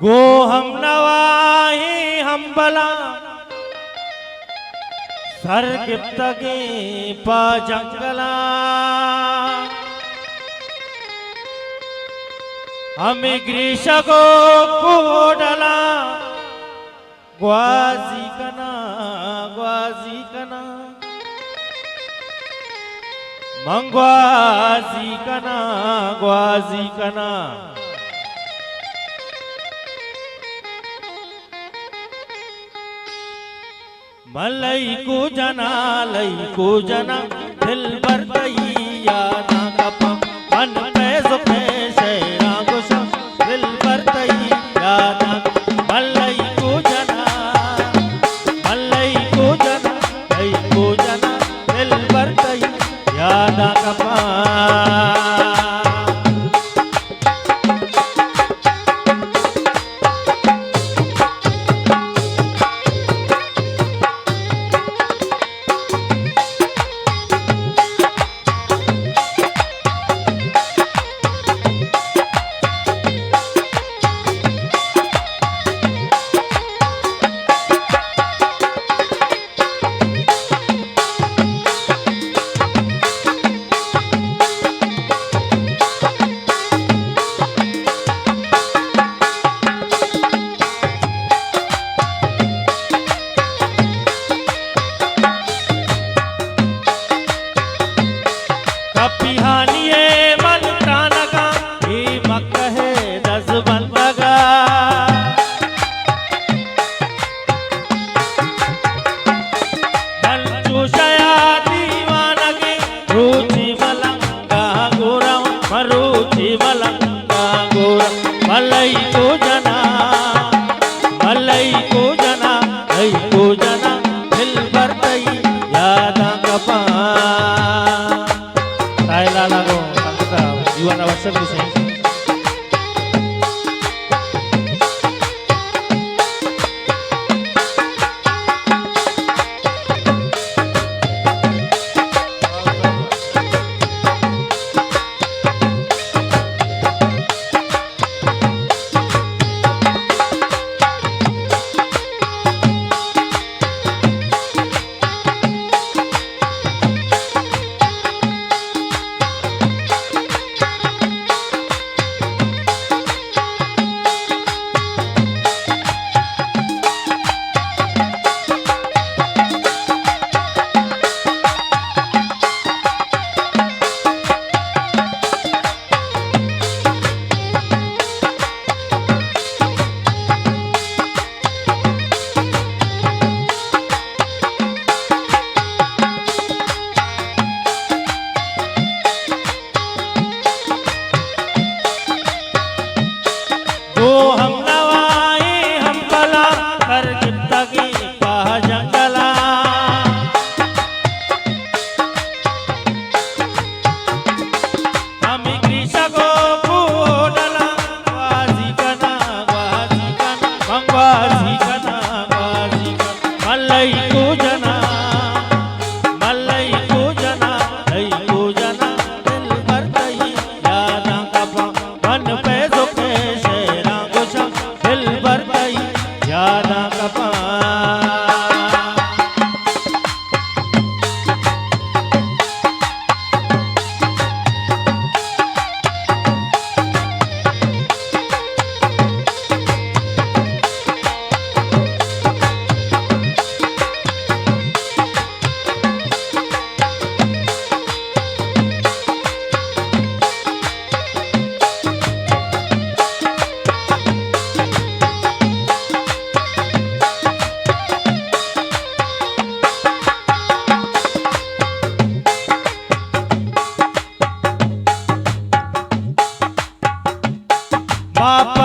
गो हम नवाही हम बला सर गिप्तगे पा जंगला हमें ग्रीषको कोडला ग्वाजी कना मंगवाजी कना ग्वाजी कना मलई को जना दिल भर दैया ना कप मन पे सुखे शेरा गुश दिल भर दैया ना मलई को जना दिल भर दैया ना कपा मलई को जना दिल भर दैया ना कपा तायला लागो सांगता जीवन आवश्यक विषय बाप